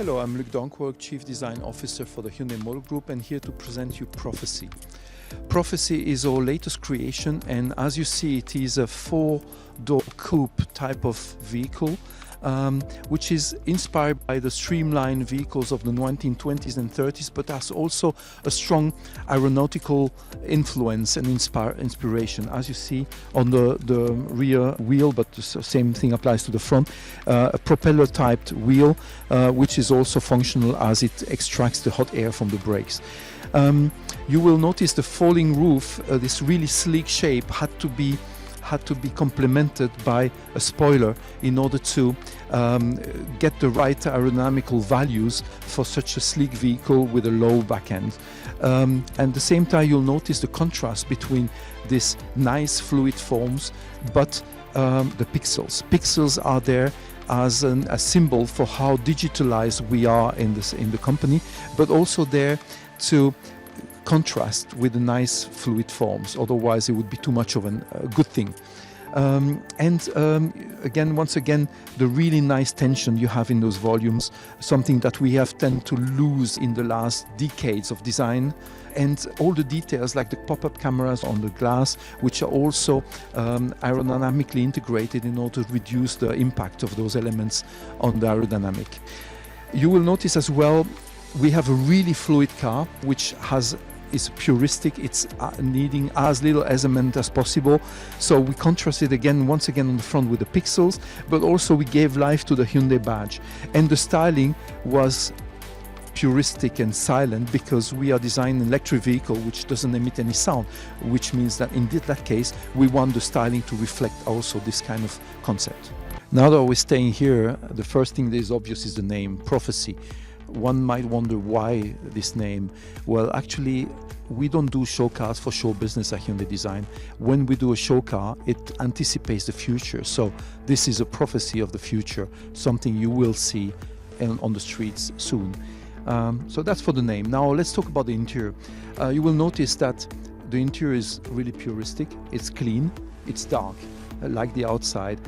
Hello, I'm Luc Dankwerk, Chief Design Officer for the Hyundai Motor Group, and here to present you Prophecy. Prophecy is our latest creation, and as you see, it is a four-door coupe type of vehicle, which is inspired by the streamlined vehicles of the 1920s and 30s, but has also a strong aeronautical influence and inspiration. As you see on the rear wheel, but the same thing applies to the front, a propeller-typed wheel, which is also functional as it extracts the hot air from the brakes. You will notice the falling roof, this really sleek shape had to be complemented by a spoiler in order to get the right aerodynamical values for such a sleek vehicle with a low back end. And at the same time, you'll notice the contrast between this nice fluid forms, but the pixels. Pixels are there as a symbol for how digitalized we are in the company, but also there to contrast with the nice fluid forms. Otherwise, it would be too much of a good thing. Once again, the really nice tension you have in those volumes, something that we have tended to lose in the last decades of design. And all the details like the pop-up cameras on the glass, which are also aerodynamically integrated in order to reduce the impact of those elements on the aerodynamic. You will notice as well, we have a really fluid car, which is puristic. It's needing as little element as possible. So we contrasted once again on the front with the pixels, but also we gave life to the Hyundai badge. And the styling was puristic and silent because we are designing an electric vehicle which doesn't emit any sound, which means that in that case, we want the styling to reflect also this kind of concept. Now that we're staying here, the first thing that is obvious is the name, Prophecy. One might wonder why this name. Well, actually, we don't do show cars for show business at Hyundai Design. When we do a show car, it anticipates the future. So this is a prophecy of the future, something you will see on the streets soon. So that's for the name. Now let's talk about the interior. You will notice that the interior is really puristic. It's clean, it's dark, like the outside.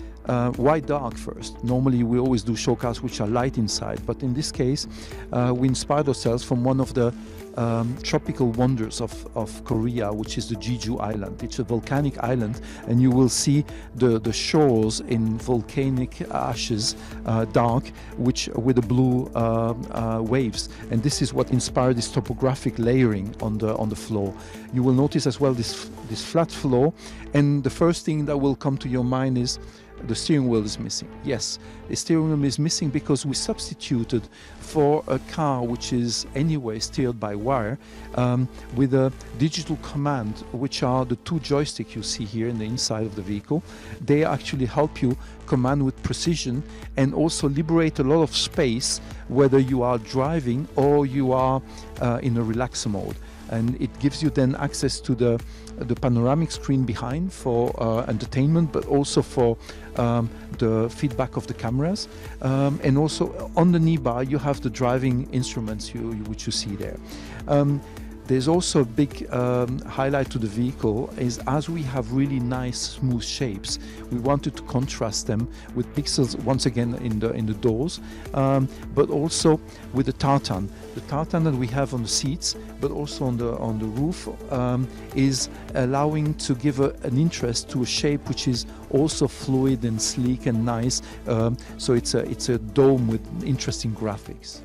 Why dark first? Normally we always do show cars which are light inside, but in this case we inspired ourselves from one of the tropical wonders of Korea, which is the Jeju Island. It's a volcanic island, and you will see the shores in volcanic ashes, dark, with the blue waves. And this is what inspired this topographic layering on the floor. You will notice as well this flat floor, and the first thing that will come to your mind is the steering wheel is missing. Yes, the steering wheel is missing because we substituted for a car which is anyway steered by wire with a digital command, which are the two joysticks you see here in the inside of the vehicle. They actually help you command with precision and also liberate a lot of space, whether you are driving or you are in a relaxer mode. And it gives you then access to the panoramic screen behind for entertainment, but also for the feedback of the cameras. And also on the knee bar, you have the driving instruments which you see there. There's also a big highlight to the vehicle is as we have really nice smooth shapes, we wanted to contrast them with pixels once again in the doors, but also with the tartan. The tartan that we have on the seats, but also on the roof, is allowing to give an interest to a shape which is also fluid and sleek and nice. So it's a dome with interesting graphics.